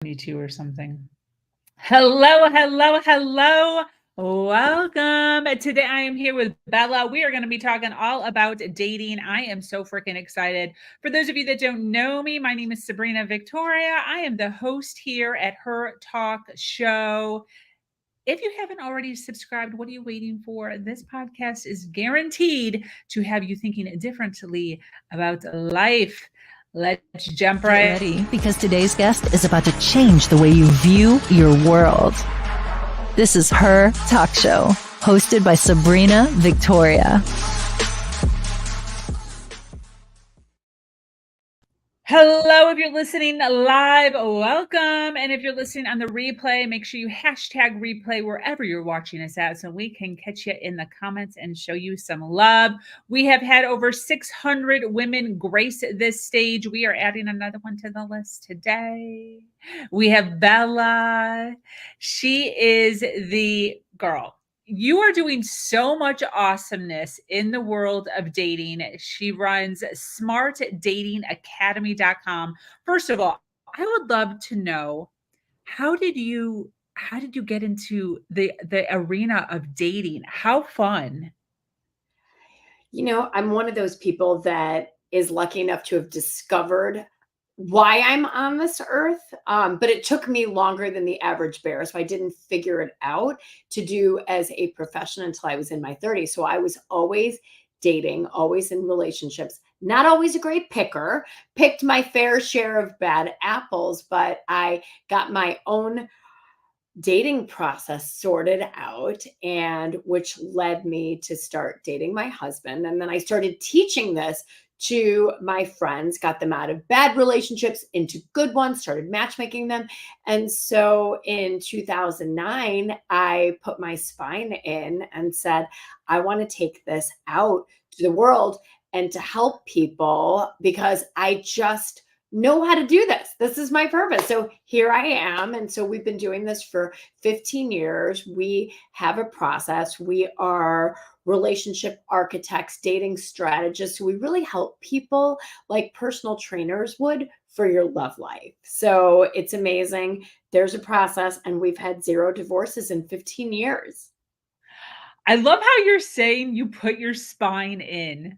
22 or something. Hello, hello, hello. Welcome. Today I am here with Bella. We are going to be talking all about dating. I am so freaking excited. For those of you that don't know me, my name is Sabrina Victoria. I am the host here at Her Talk Show. If you haven't already subscribed, what are you waiting for? This podcast is guaranteed to have you thinking differently about life. Let's jump Get right. ready, because today's guest is about to change the way you view your world. This is Her Talk Show, hosted by Sabrina Victoria. Hello, if you're listening live, welcome. And if you're listening on the replay, make sure you hashtag replay wherever you're watching us at so we can catch you in the comments and show you some love. We have had over 600 women grace this stage. We are adding another one to the list today. We have Bella. She is the girl. You are doing so much awesomeness in the world of dating. She runs smartdatingacademy.com. First of all, I would love to know, how did you get into the arena of dating? How fun. I'm one of those people that is lucky enough to have discovered why I'm on this earth. But it took me longer than the average bear. So I didn't figure it out to do as a profession until I was in my 30s. So I was always dating, always in relationships, not always a great picker, picked my fair share of bad apples, but I got my own dating process sorted out, and which led me to start dating my husband. And then I started teaching this to my friends, got them out of bad relationships into good ones, started matchmaking them. And so in 2009, I put my spine in and said, I want to take this out to the world and to help people, because I just know how to do this. This is my purpose. So here I am. And so we've been doing this for 15 years. We have a process. We are relationship architects, dating strategists. We really help people like personal trainers would for your love life. So it's amazing. There's a process, and we've had 0 divorces in 15 years. I love how you're saying you put your spine in.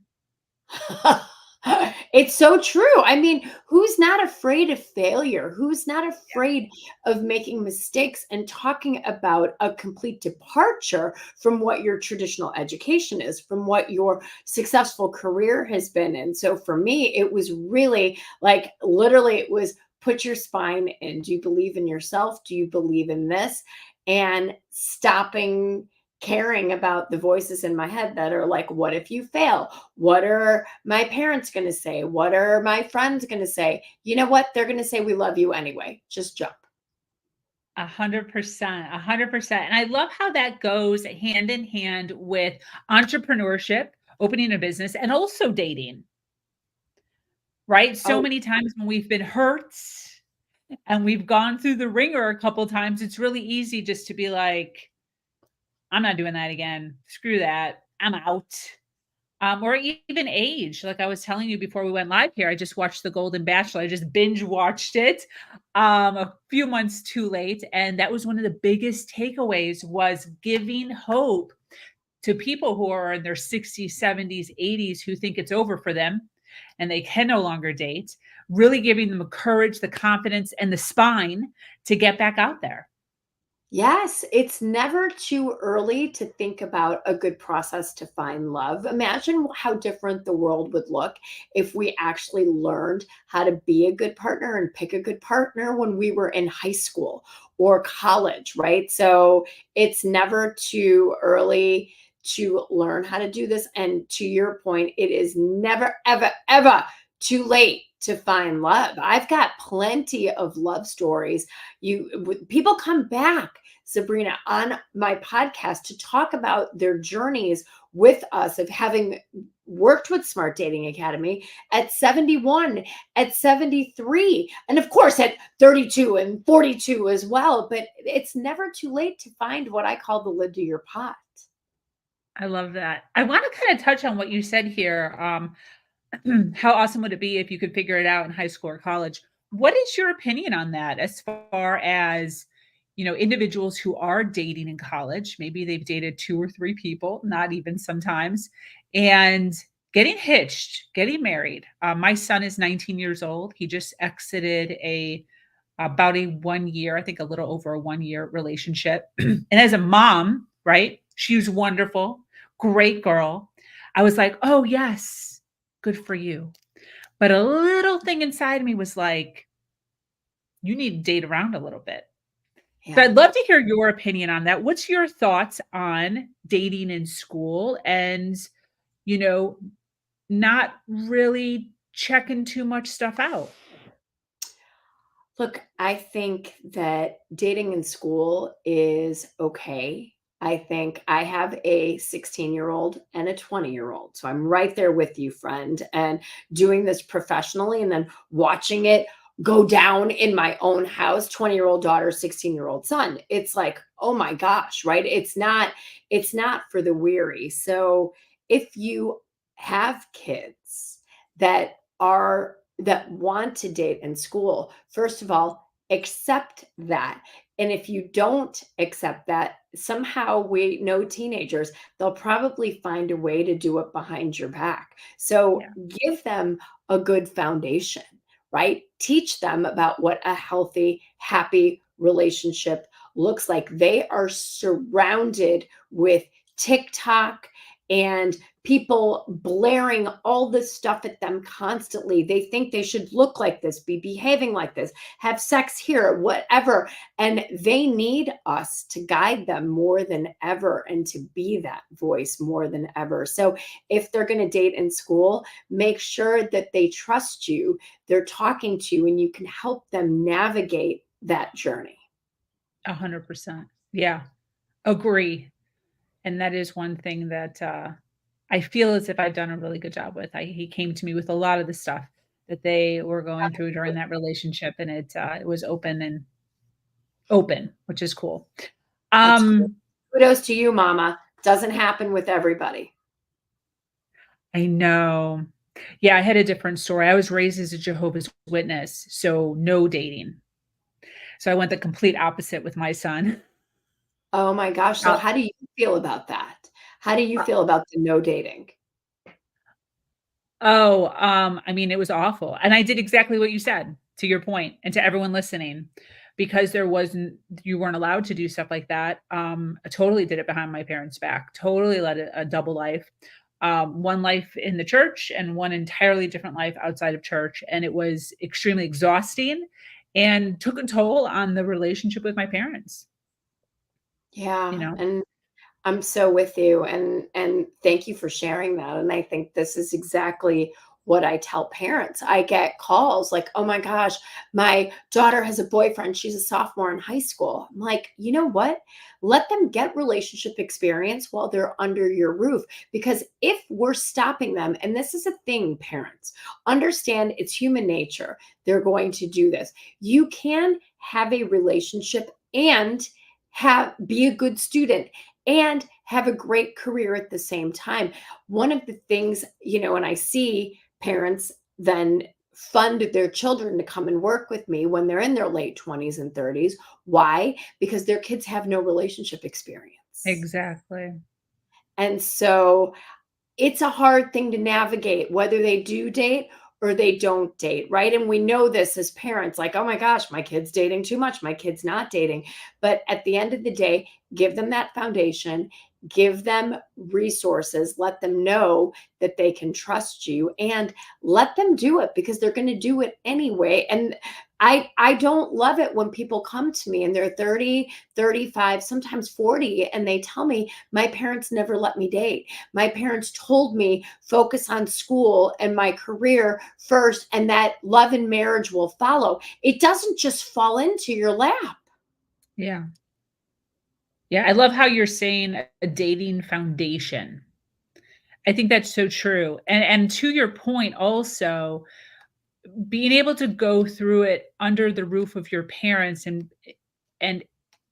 It's so true. I mean, who's not afraid of failure? Who's not afraid of making mistakes and talking about a complete departure from what your traditional education is, from what your successful career has been? And so for me, it was really like, literally, it was put your spine in. Do you believe in yourself? Do you believe in this? And stopping caring about the voices in my head that are like, what if you fail? What are my parents going to say? What are my friends going to say? You know what? They're going to say, we love you anyway. Just jump. 100%, 100%. And I love how that goes hand in hand with entrepreneurship, opening a business, and also dating, right? So Oh, many times when we've been hurt and we've gone through the ringer a couple times, it's really easy just to be like, I'm not doing that again. Screw that. I'm out. Or even age. Like I was telling you before we went live here, I just watched The Golden Bachelor. I just binge watched it a few months too late. And that was one of the biggest takeaways, was giving hope to people who are in their 60s, 70s, 80s, who think it's over for them and they can no longer date, really giving them the courage, the confidence, and the spine to get back out there. yes, it's never too early to think about a good process to find love. Imagine how different the world would look if we actually learned how to be a good partner and pick a good partner when we were in high school or college, right? So it's never too early to learn how to do this. And to your point, it is never, ever, ever too late to find love. I've got plenty of love stories. People come back, Sabrina, on my podcast to talk about their journeys with us of having worked with Smart Dating Academy at 71, at 73, and of course at 32 and 42 as well. But it's never too late to find what I call the lid to your pot. I love that. I want to kind of touch on what you said here. How awesome would it be if you could figure it out in high school or college? what is your opinion on that as far as, individuals who are dating in college? Maybe they've dated 2 or 3 people, not even sometimes, and getting hitched, getting married. My son is 19 years old. He just exited about a 1 year, I think a little over a 1 year relationship. And as a mom, right? She was wonderful, great girl. I was like, "Oh, yes, good for you." But a little thing inside me was like, "You need to date around a little bit." So Yeah. I'd love to hear your opinion on that. What's your thoughts on dating in school and, you know, not really checking too much stuff out? Look, I think that dating in school is okay. I think I have a 16-year-old and a 20-year-old. So I'm right there with you, friend, and doing this professionally and then watching it go down in my own house, 20-year-old daughter, 16-year-old son. It's like, "Oh my gosh," right? It's not for the weary. So if you have kids that are that want to date in school, first of all, accept that. And if you don't accept that, somehow we know teenagers, they'll probably find a way to do it behind your back. So Yeah, give them a good foundation, right? Teach them about what a healthy, happy relationship looks like. They are surrounded with TikTok and people blaring all this stuff at them constantly. They think they should look like this, be behaving like this, have sex here, whatever. And they need us to guide them more than ever and to be that voice more than ever. So if they're going to date in school, make sure that they trust you, they're talking to you, and you can help them navigate that journey. 100%. Yeah, agree. And that is one thing that, I feel as if I've done a really good job with. He came to me with a lot of the stuff that they were going through during that relationship, and it was open, which is cool. That's cool. Um, Kudos to you, mama. Doesn't happen with everybody. I know. Yeah, I had a different story. I was raised as a Jehovah's Witness, so no dating. So I went the complete opposite with my son. Oh my gosh. So Uh, how do you feel about that? How do you uh, feel about the no dating? I mean, it was awful, and I did exactly what you said, to your point, and to everyone listening, because you weren't allowed to do stuff like that. I totally did it behind my parents' back, totally led a double life, one life in the church and one entirely different life outside of church, and it was extremely exhausting and took a toll on the relationship with my parents, you Yeah, know? and I'm so with you, and thank you for sharing that, and I think this is exactly what I tell parents. I get calls like, "Oh my gosh, my daughter has a boyfriend. She's a sophomore in high school." I'm like, "You know what? Let them get relationship experience while they're under your roof, because if we're stopping them, and this is a thing, parents, understand it's human nature. They're going to do this. You can have a relationship and have be a good student and have a great career at the same time. One of the things, and I see parents then fund their children to come and work with me when they're in their late 20s and 30s. Why? Because their kids have no relationship experience. Exactly. And so it's a hard thing to navigate whether they do date or they don't date, right? And we know this as parents, like, "Oh my gosh, my kid's dating too much, my kid's not dating." But at the end of the day, give them that foundation, give them resources, let them know that they can trust you, and let them do it because they're going to do it anyway. And I don't love it when people come to me and they're 30, 35, sometimes 40, and they tell me, "My parents never let me date. My parents told me focus on school and my career first, and that love and marriage will follow." It doesn't just fall into your lap. Yeah. Yeah, I love how you're saying a dating foundation. I think that's so true. And to your point also, being able to go through it under the roof of your parents and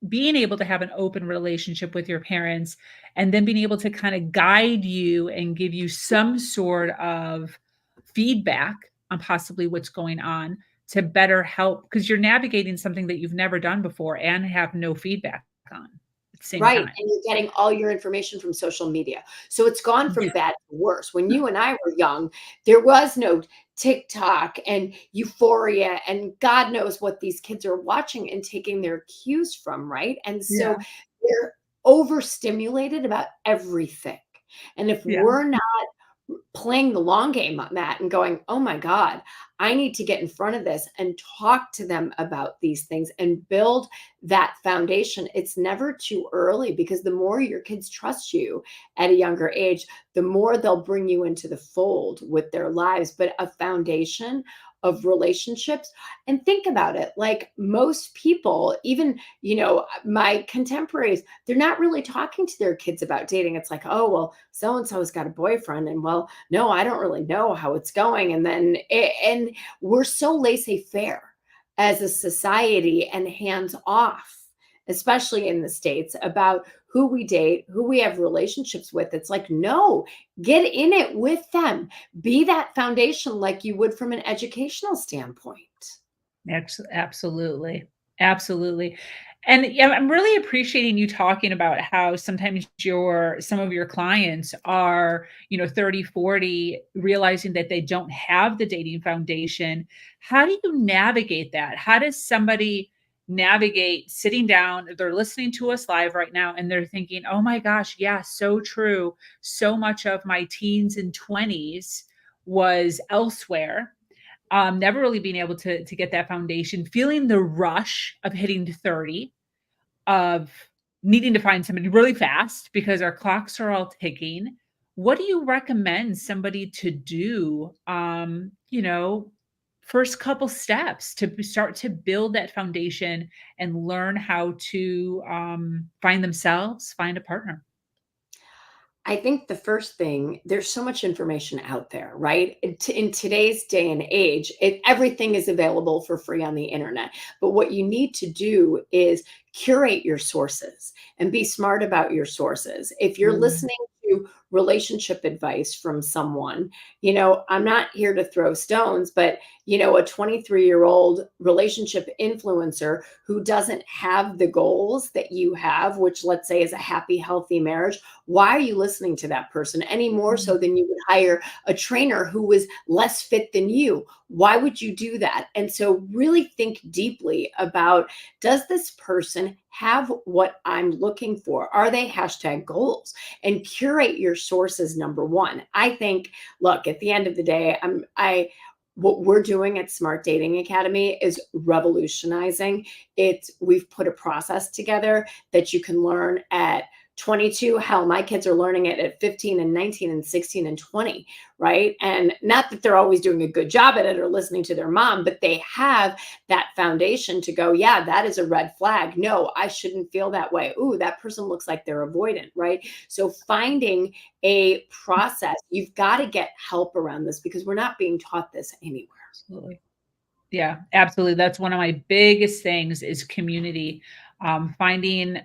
being able to have an open relationship with your parents and then being able to kind of guide you and give you some sort of feedback on possibly what's going on to better help because you're navigating something that you've never done before and have no feedback on at the same Right, time. and you're getting all your information from social media. So it's gone from Yeah. bad to worse. When you and I were young, there was no TikTok and Euphoria and God knows what these kids are watching and taking their cues from, right? And so Yeah. they're overstimulated about everything. And if Yeah. we're not playing the long game on that and going, oh my God, I need to get in front of this and talk to them about these things and build that foundation. It's never too early because the more your kids trust you at a younger age, the more they'll bring you into the fold with their lives. But a foundation of relationships, and think about it, like most people, even, my contemporaries, they're not really talking to their kids about dating. It's like, oh, well, so and so's got a boyfriend, and well, no, I don't really know how it's going. And then, and we're so laissez faire as a society and hands off, especially in the States, about who we date, who we have relationships with. It's like, no, get in it with them. Be that foundation like you would from an educational standpoint. Absolutely. Absolutely. And yeah, I'm really appreciating you talking about how sometimes some of your clients are, 30, 40, realizing that they don't have the dating foundation. How do you navigate that? How does somebody navigate sitting down? They're listening to us live right now and they're thinking, oh my gosh, yeah, so true. So much of my teens and 20s was elsewhere, never really being able to get that foundation, feeling the rush of hitting 30, of needing to find somebody really fast because our clocks are all ticking. What do you recommend somebody to do, first couple steps to start to build that foundation and learn how to, find themselves, find a partner? I think the first thing, there's so much information out there, right? In today's day and age, everything is available for free on the internet. But what you need to do is curate your sources and be smart about your sources. If you're Mm. listening to relationship advice from someone, I'm not here to throw stones, but, a 23-year-old relationship influencer who doesn't have the goals that you have, which let's say is a happy, healthy marriage, why are you listening to that person any more Mm. so than you would hire a trainer who was less fit than you? Why would you do that? And so really think deeply about, does this person have what I'm looking for? Are they hashtag goals? And curate your sources, number one. I think, look, at the end of the day, what we're doing at Smart Dating Academy is revolutionizing it. We've put a process together that you can learn at 22. Hell, my kids are learning it at 15 and 19 and 16 and 20, right? And not that they're always doing a good job at it or listening to their mom, but they have that foundation to go, yeah, that is a red flag. No, I shouldn't feel that way. Ooh, that person looks like they're avoidant, right? So finding a process, you've got to get help around this because we're not being taught this anywhere. Absolutely. Yeah, absolutely. That's one of my biggest things is community. Finding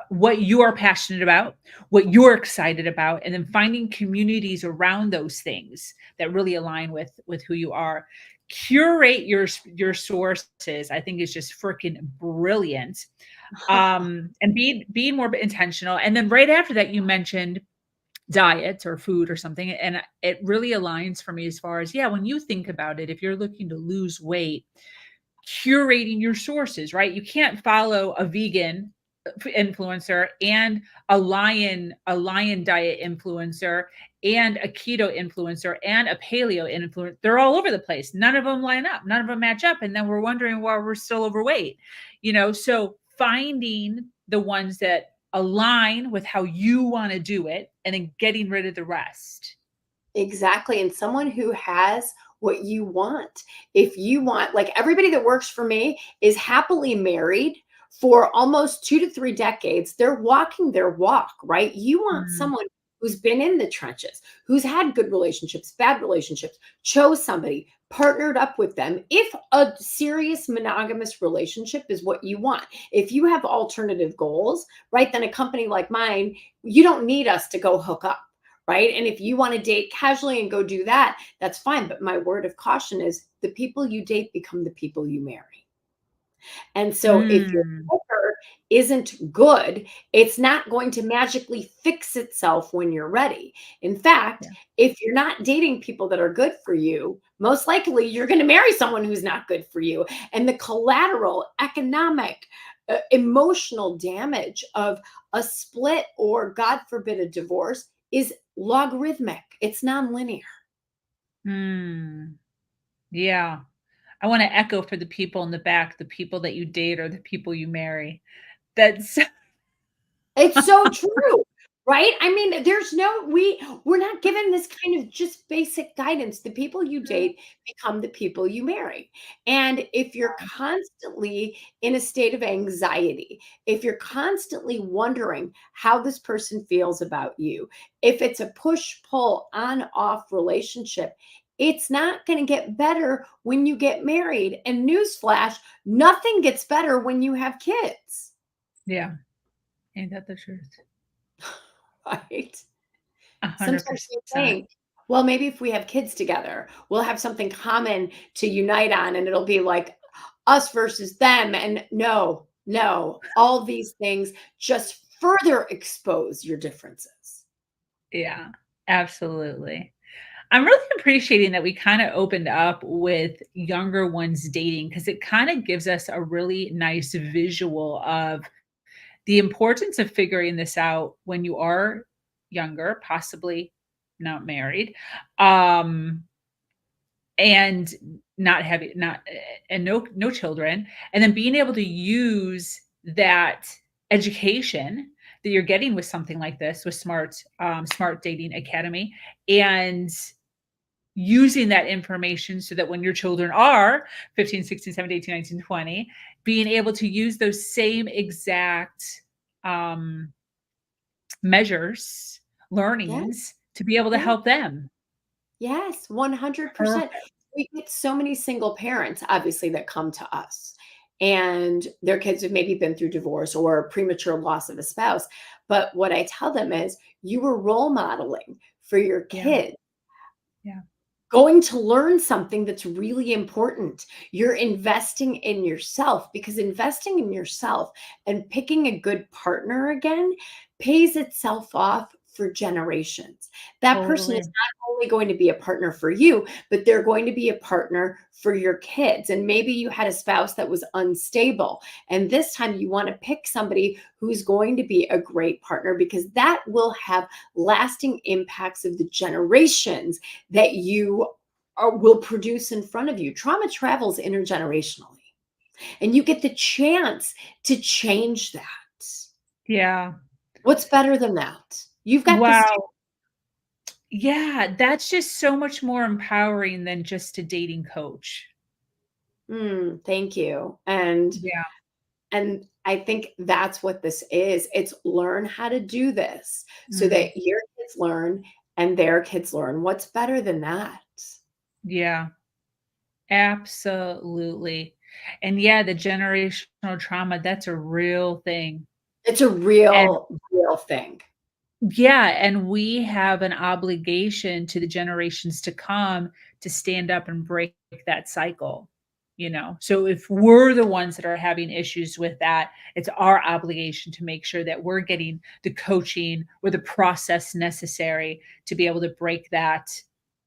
what you are passionate about, what you're excited about, and then finding communities around those things that really align with who you are. Curate your sources, I think is just freaking brilliant. And being more intentional. And then right after that, you mentioned diet or food or something, and it really aligns for me as far as, yeah, when you think about it, if you're looking to lose weight, curating your sources, right? You can't follow a vegan influencer and a lion diet influencer and a keto influencer and a paleo influencer. They're all over the place. None of them line up. None of them match up. And then we're wondering why we're still overweight. So finding the ones that align with how you want to do it and then getting rid of the rest. Exactly. And someone who has what you want. If you want, like everybody that works for me is happily married for almost 2 to 3 decades. They're walking their walk, right? You want Mm, someone who's been in the trenches, who's had good relationships, bad relationships, chose somebody, partnered up with them. If a serious monogamous relationship is what you want, if you have alternative goals, right, then a company like mine, you don't need us to go hook up, right? And if you want to date casually and go do that, that's fine. But my word of caution is the people you date become the people you marry. And so if your Mm, filter isn't good, it's not going to magically fix itself when you're ready. In fact, yeah. if you're not dating people that are good for you, most likely you're going to marry someone who's not good for you. And the collateral, economic, emotional damage of a split or, God forbid, a divorce is logarithmic. It's nonlinear. Mm, yeah. I wanna echo for the people in the back, the people that you date or the people you marry. That's It's so true, right? I mean, we're not given this kind of just basic guidance. The people you date become the people you marry. And if you're constantly in a state of anxiety, if you're constantly wondering how this person feels about you, if it's a push-pull on-off relationship, it's not going to get better when you get married. And newsflash, nothing gets better when you have kids, yeah, ain't that the truth? right? Sometimes we 100%. think, well, maybe if we have kids together, we'll have something common to unite on, and it'll be like us versus them. And no, no, all these things just further expose your differences. Yeah, absolutely. I'm really appreciating that we kinda opened up with younger ones dating because it kinda gives us a really nice visual of the importance of figuring this out when you are younger, possibly not married, um, and not having not and no children, and then being able to use that education that you're getting with something like this, with Smart Dating Academy, and using that information so that when your children are 15, 16, 17, 18, 19, 20, being able to use those same exact um, measures, Yeah, learnings to be able to yeah. help them. Yes, 100%. Perfect. We get so many single parents, obviously, that come to us, and their kids have maybe been through divorce or premature loss of a spouse. But what I tell them is, you were role modeling for your Yeah, kids yeah, going to learn something that's really important. You're investing in yourself, because investing in yourself and picking a good partner again pays itself off for generations. That person is totally. not only going to be a partner for you, but they're going to be a partner for your kids. And maybe you had a spouse that was unstable, and this time you want to pick somebody who's going to be a great partner, because that will have lasting impacts of the generations that you will produce in front of you. Trauma travels intergenerationally, and you get the chance to change that. Yeah. What's better than that? You've got this. Wow. Yeah, that's just so much more empowering than just a dating coach. Thank you. And Yeah. I think that's what this is. It's learn how to do this so Mm, that your kids learn and their kids learn. What's better than that? yeah, absolutely. And yeah, the generational trauma, that's a real thing. It's a And real thing. yeah, and we have an obligation to the generations to come to stand up and break that cycle, you know? So if we're the ones that are having issues with that, it's our obligation to make sure that we're getting the coaching or the process necessary to be able to break that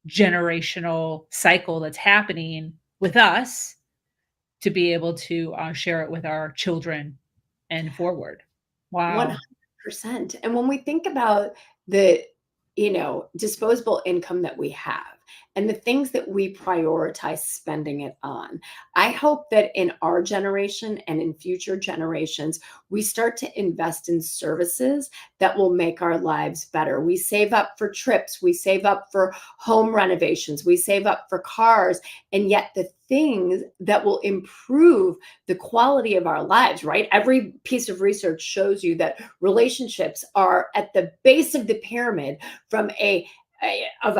generational cycle that's happening with us to be able to share it with our children and forward. Wow. 100%. And when we think about the, disposable income that we have and the things that we prioritize spending it on, I hope that in our generation and in future generations, we start to invest in services that will make our lives better. We save up for trips, we save up for home renovations, we save up for cars, and yet the things that will improve the quality of our lives, right? Every piece of research shows you that relationships are at the base of the pyramid from a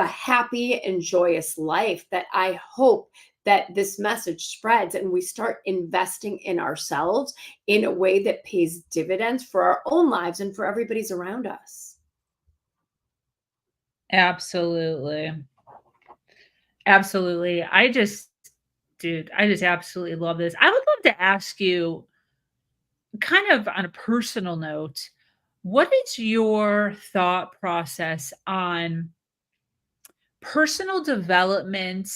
happy and joyous life. That I hope that this message spreads and we start investing in ourselves in a way that pays dividends for our own lives and for everybody's around us. Absolutely. Absolutely. Dude, I just absolutely love this. I would love to ask you, kind of on a personal note, what is your thought process on personal development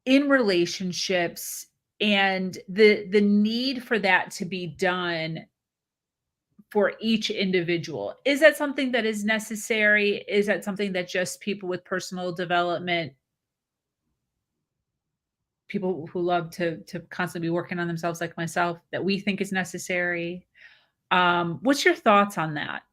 in relationships and the need for that to be done for each individual? Is that something that is necessary? Is that something that just people with personal development, people who love to constantly be working on themselves like myself, that we think is necessary? What's your thoughts on that?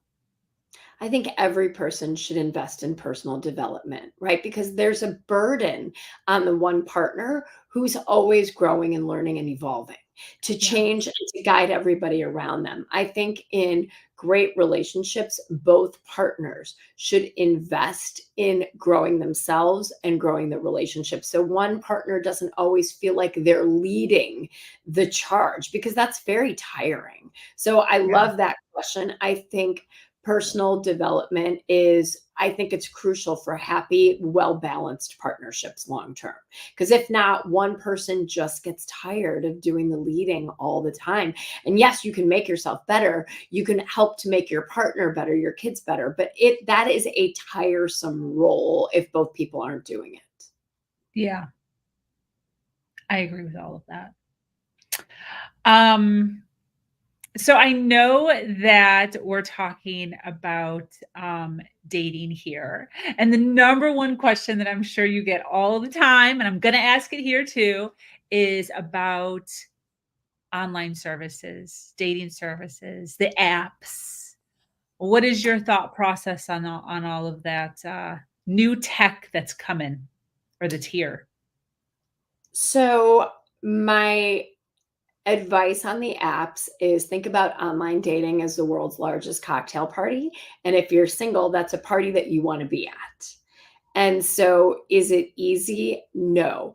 I think every person should invest in personal development, right? Because there's a burden on the one partner who's always growing and learning and evolving to Yeah. change and to guide everybody around them. I think in great relationships, both partners should invest in growing themselves and growing the relationship. So one partner doesn't always feel like they're leading the charge because that's very tiring. So I Yeah. love that question. I think personal development is, I think it's crucial for happy, well-balanced partnerships long term. Because if not, one person just gets tired of doing the leading all the time. And yes, you can make yourself better, you can help to make your partner better, your kids better, but that is a tiresome role if both people aren't doing it. Yeah. I agree with all of that. Um, so I know that we're talking about dating here. And the number one question that I'm sure you get all the time, and I'm going to ask it here too, is about online services, dating services, the apps. What is your thought process on all of that new tech that's coming or that's here? So my advice on the apps is think about online dating as the world's largest cocktail party. And if you're single, that's a party that you want to be at. And so is it easy? No.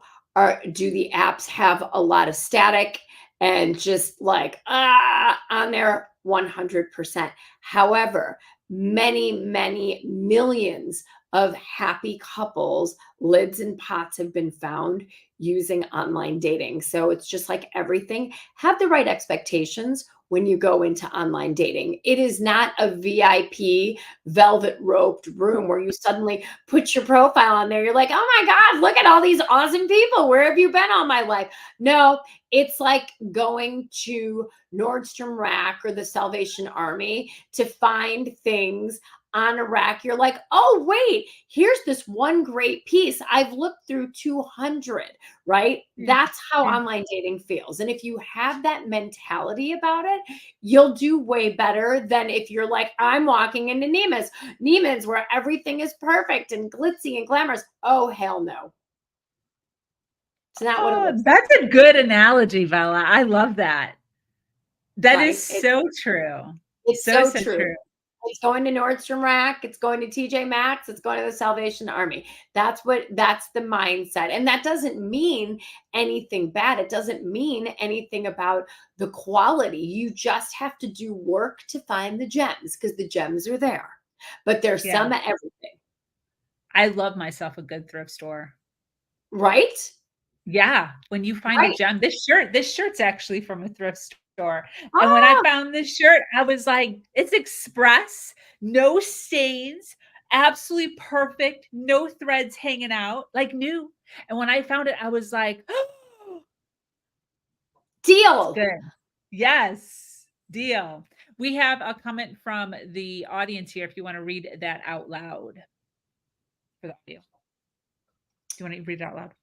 Do the apps have a lot of static and just like on there? 100%. However, many millions of happy couples, lids and pots have been found using online dating. So it's just like everything. Have the right expectations when you go into online dating. It is not a VIP velvet roped room where you suddenly put your profile on there. You're like, oh my God, look at all these awesome people. Where have you been all my life? No, it's like going to Nordstrom Rack or the Salvation Army to find things on a rack. You're like, oh, wait, here's this one great piece. I've looked through 200, right? Yeah. That's how Yeah. online dating feels. And if you have that mentality about it, you'll do way better than if you're like, I'm walking into Neiman's where everything is perfect and glitzy and glamorous. Oh, hell no. It's not what it Oh, looks that's a good analogy, Bella. I love that. That like. is so true. It's So, so so true. true. It's going to Nordstrom Rack, it's going to TJ Maxx, it's going to the Salvation Army. That's the mindset. And that doesn't mean anything bad. It doesn't mean anything about the quality. You just have to do work to find the gems because the gems are there. But there's Yeah. some of everything, I love myself a good thrift store. right? Yeah, when you find a Right. gem, this shirt's actually from a thrift store, and when I Oh, found this shirt, I was like, "It's express, no stains, absolutely perfect, no threads hanging out, like new." And when I found it, I was like, "Oh, it's deal. good." Yes, deal. We have a comment from the audience here if you wanna read that out loud for the audio. Do you wanna read it out loud?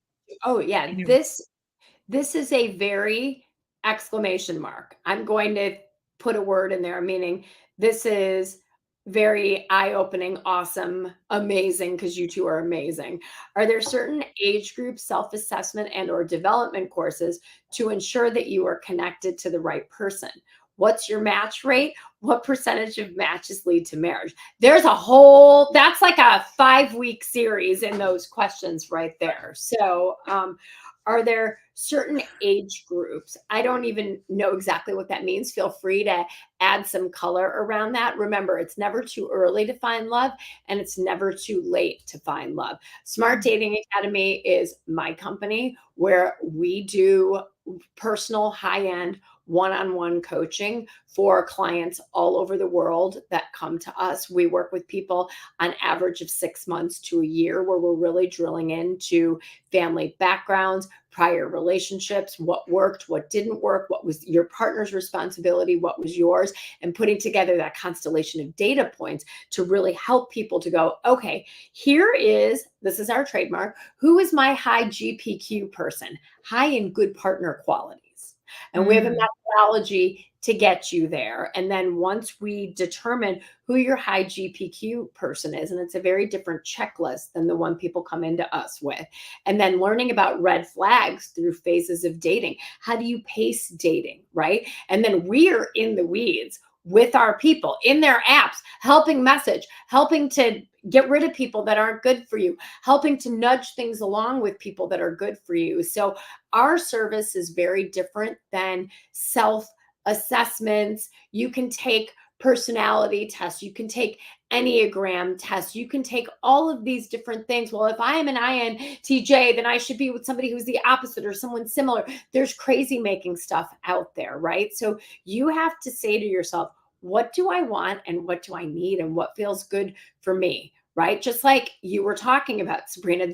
Oh, yeah. Can you This is a very exclamation mark. I'm going to put a word in there, meaning this is very eye-opening, awesome, amazing, because you two are amazing. Are there certain age group self-assessment and or development courses to ensure that you are connected to the right person? What's your match rate? What percentage of matches lead to marriage? There's a whole, that's like a 5-week series in those questions right there. So, are there certain age groups? I don't even know exactly what that means. Feel free to add some color around that. Remember, it's never too early to find love, and it's never too late to find love. Smart Dating Academy is my company where we do personal high-end one-on-one coaching for clients all over the world that come to us. We work with people on average of 6 months to a year, where we're really drilling into family backgrounds, prior relationships, what worked, what didn't work, what was your partner's responsibility, what was yours, and putting together that constellation of data points to really help people to go, okay, this is our trademark, who is my high GPQ person, high and good partner qualities. And we have a Mm. methodology to get you there. And then once we determine who your high GPQ person is, and it's a very different checklist than the one people come into us with, and then learning about red flags through phases of dating. How do you pace dating, right? And then we're in the weeds with our people in their apps, helping message, helping to get rid of people that aren't good for you, helping to nudge things along with people that are good for you. So our service is very different than self assessments. You can take personality tests, you can take Enneagram tests, you can take all of these different things. Well, if I am an INTJ, then I should be with somebody who's the opposite or someone similar. There's crazy making stuff out there, right? So you have to say to yourself, what do I want and what do I need and what feels good for me? Right? Just like you were talking about, Sabrina,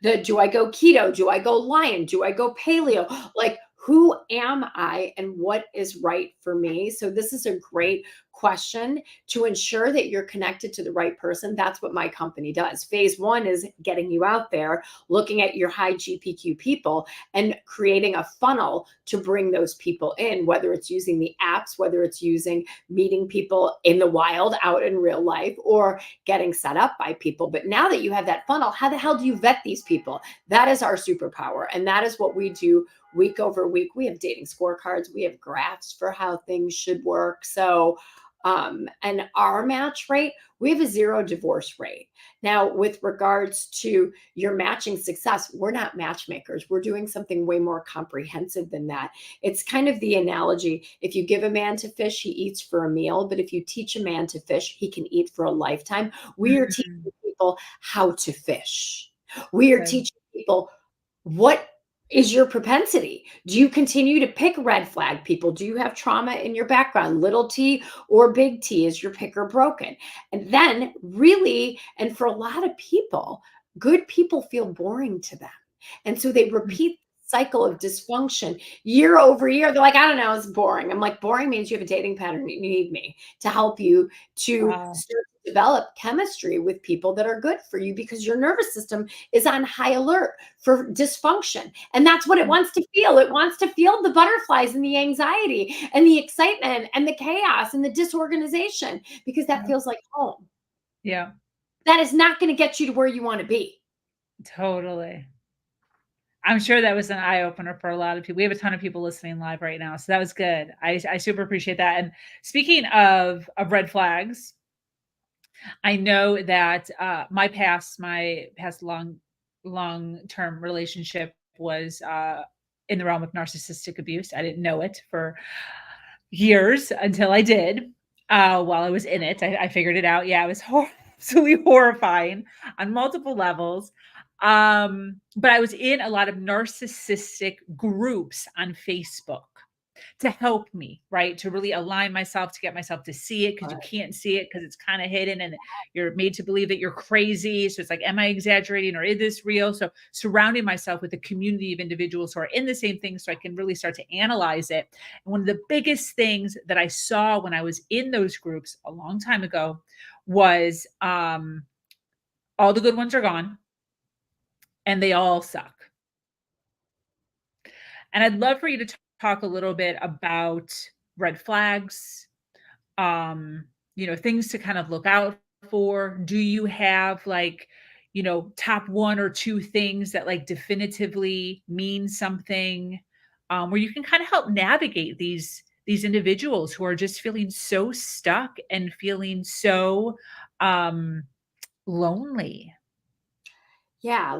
the do I go keto? Do I go lion? Do I go paleo? Like, who am I and what is right for me? So this is a great question to ensure that you're connected to the right person. That's what my company does. Phase 1 is getting you out there, looking at your high GPQ people and creating a funnel to bring those people in, whether it's using the apps, whether it's using meeting people in the wild out in real life, or getting set up by people. But now that you have that funnel, how the hell do you vet these people? That is our superpower. And that is what we do week over week. We have dating scorecards, we have graphs for how things should work. So, and our match rate, we have a 0 divorce rate. Now, with regards to your matching success, we're not matchmakers. We're doing something way more comprehensive than that. It's kind of the analogy, if you give a man to fish, he eats for a meal. But if you teach a man to fish, he can eat for a lifetime. We are teaching Mm. people how to fish. We are Good. teaching people what is your propensity. Do you continue to pick red flag people? Do you have trauma in your background? Little t or big T, is your picker broken? And then really, and for a lot of people, good people feel boring to them. And so they Mm. repeat the cycle of dysfunction year over year. They're like, I don't know, it's boring. I'm like, boring means you have a dating pattern. You need me to help you to Wow. start to develop chemistry with people that are good for you, because your nervous system is on high alert for dysfunction. And that's what it Mm. wants to feel. It wants to feel the butterflies and the anxiety and the excitement and the chaos and the disorganization, because that Yeah. feels like home. Yeah, That is not going to get you to where you want to be. totally. I'm sure that was an eye opener for a lot of people. We have a ton of people listening live right now, so that was good. I super appreciate that. And speaking of red flags, I know that my past long-term relationship was in the realm of narcissistic abuse. I didn't know it for years until I did. While I was in it, I figured it out. Yeah, it was absolutely horrifying on multiple levels. But I was in a lot of narcissistic groups on Facebook to help me, right? To really align myself, to get myself to see it, because you can't see it because it's kind of hidden and you're made to believe that you're crazy. So it's like, am I exaggerating or is this real? So surrounding myself with a community of individuals who are in the same thing so I can really start to analyze it. And one of the biggest things that I saw when I was in those groups a long time ago was all the good ones are gone and they all suck. And I'd love for you to talk a little bit about red flags, things to kind of look out for. Do you have like, top 1 or 2 things that like definitively mean something, where you can kind of help navigate these individuals who are just feeling so stuck and feeling so lonely. Yeah,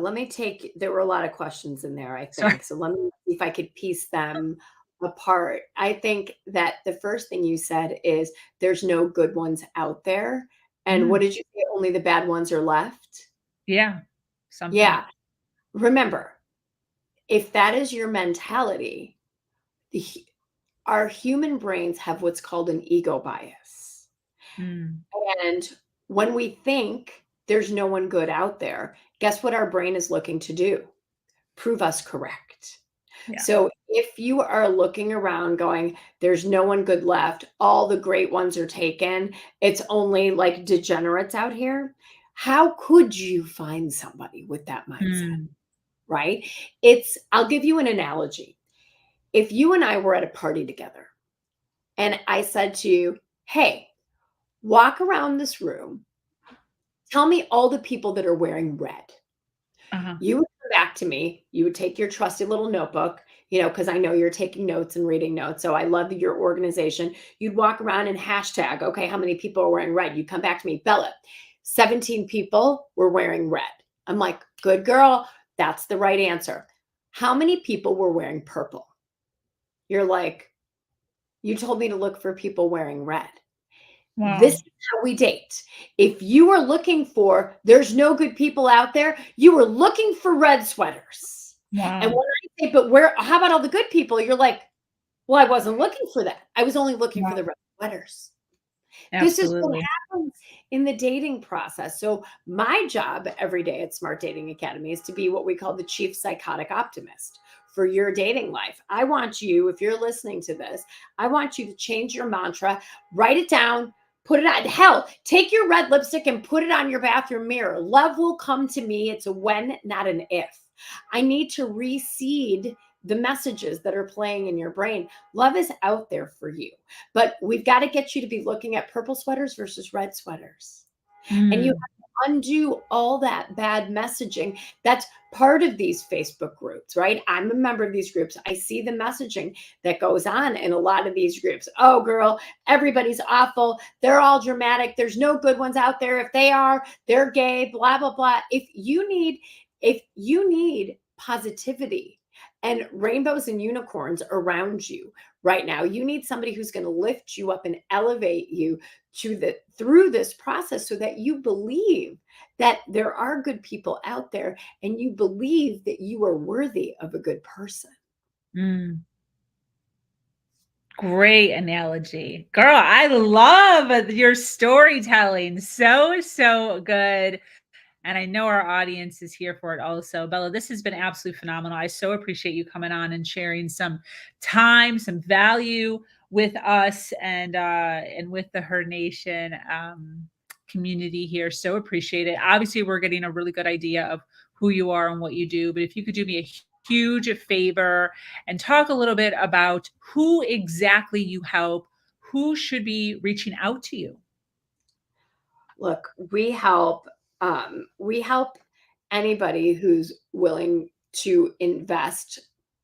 there were a lot of questions in there, I Sorry. think. So let me see if I could piece them apart. I think that the first thing you said is there's no good ones out there. And what Mm, did you say? Only the bad ones are left? yeah, something. Yeah. Remember, if that is your mentality, the, hu- our human brains have what's called an ego bias. Mm, And when we think there's no one good out there, guess what our brain is looking to do? Prove us correct. yeah. So if you are looking around going, there's no one good left, all the great ones are taken, it's only like degenerates out here, how could you find somebody with that mindset? Mm, Right? I'll give you an analogy. If you and I were at a party together and I said to you, hey, walk around this room, tell me all the people that are wearing red. uh-huh. You would come back to me, you would take your trusty little notebook, because I know you're taking notes and reading notes. So I love your organization. You'd walk around and hashtag, okay, how many people are wearing red? You come back to me, Bella, 17 people were wearing red. I'm like, good girl. That's the right answer. How many people were wearing purple? You're like, you told me to look for people wearing red. This Wow. is how we date. If you are looking for, there's no good people out there, you are looking for red sweaters. And Wow. when I say, but how about all the good people? You're like, well, I wasn't looking for that. I was only looking for Wow. the red sweaters. This is what Absolutely. happens in the dating process. So my job every day at Smart Dating Academy is to be what we call the chief psychotic optimist for your dating life. I want you, if you're listening to this, I want you to change your mantra, write it down, put it on. Hell, take your red lipstick and put it on your bathroom mirror. Love will come to me. It's a when, not an if. I need to reseed the messages that are playing in your brain. Love is out there for you, but we've got to get you to be looking at purple sweaters versus red sweaters. And you Mm, have to undo all that bad messaging. That's part of these Facebook groups, right? I'm a member of these groups. I see the messaging that goes on in a lot of these groups. Oh, girl, everybody's awful. They're all dramatic. There's no good ones out there. If they are, they're gay, blah, blah, blah. If you need positivity and rainbows and unicorns around you right now, you need somebody who's going to lift you up and elevate you through this process so that you believe that there are good people out there and you believe that you are worthy of a good person. mm. Great analogy. Girl, I love your storytelling. So, so good. And I know our audience is here for it also. Bella, this has been absolutely phenomenal. I so appreciate you coming on and sharing some time, some value with us and with the Her Nation community here. So appreciate it. Obviously, we're getting a really good idea of who you are and what you do. But if you could do me a huge favor and talk a little bit about who exactly you help, who should be reaching out to you. Look, we help anybody who's willing to invest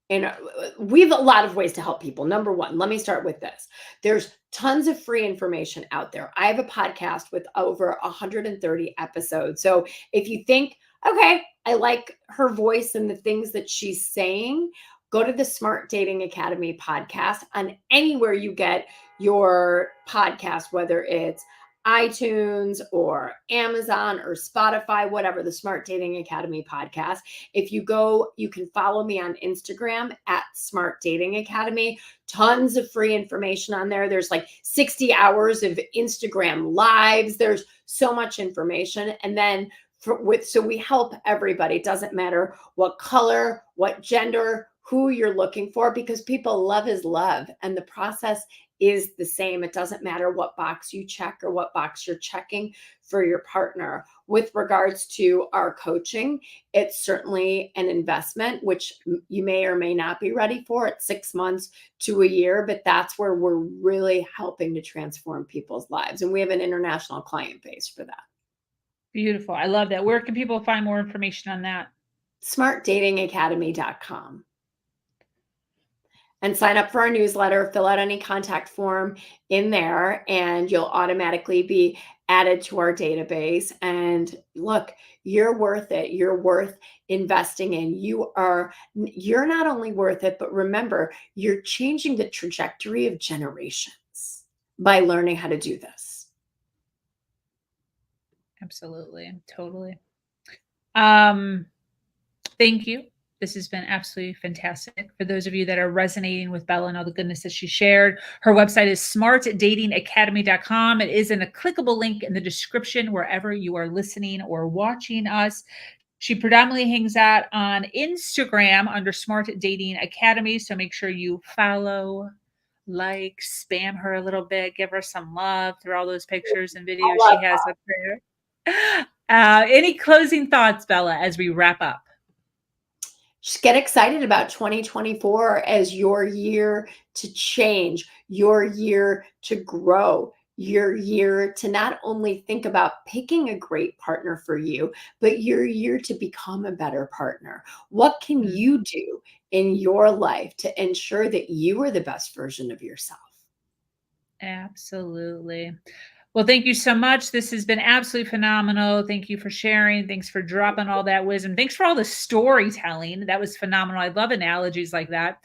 in. We have a lot of ways to help people. Number one, let me start with this. There's tons of free information out there. I have a podcast with over 130 episodes. So if you think, okay, I like her voice and the things that she's saying, go to the Smart Dating Academy podcast on anywhere you get your podcast, whether it's iTunes or Amazon or Spotify, whatever, the Smart Dating Academy podcast. If you go, you can follow me on Instagram at Smart Dating Academy. Tons of free information on there. There's like 60 hours of Instagram lives. There's so much information. And then so we help everybody. It doesn't matter what color, what gender, who you're looking for, because people, love is love. And the process is the same. It doesn't matter what box you check or what box you're checking for your partner. With regards to our coaching, it's certainly an investment, which you may or may not be ready for. It's 6 months to a year, but that's where we're really helping to transform people's lives. And we have an international client base for that. Beautiful. I love that. Where can people find more information on that? SmartDatingAcademy.com. and sign up for our newsletter, fill out any contact form in there, and you'll automatically be added to our database. And look, you're worth it. You're worth investing in. You're not only worth it, but remember, you're changing the trajectory of generations by learning how to do this. Absolutely. Totally. Thank you. This has been absolutely fantastic. For those of you that are resonating with Bella and all the goodness that she shared, her website is smartdatingacademy.com. It is in a clickable link in the description wherever you are listening or watching us. She predominantly hangs out on Instagram under Smart Dating Academy. So make sure you follow, like, spam her a little bit, give her some love through all those pictures and videos she has up there. Any closing thoughts, Bella, as we wrap up? Just get excited about 2024 as your year to change, your year to grow, your year to not only think about picking a great partner for you, but your year to become a better partner. What can you do in your life to ensure that you are the best version of yourself? Absolutely. Well, thank you so much. This has been absolutely phenomenal. Thank you for sharing. Thanks for dropping all that wisdom. Thanks for all the storytelling. That was phenomenal. I love analogies like that.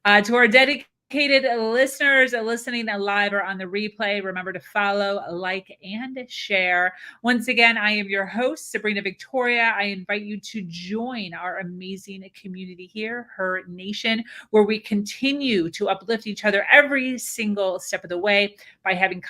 To our dedicated listeners listening live or on the replay, remember to follow, like, and share. Once again, I am your host, Sabrina Victoria. I invite you to join our amazing community here, Her Nation, where we continue to uplift each other every single step of the way by having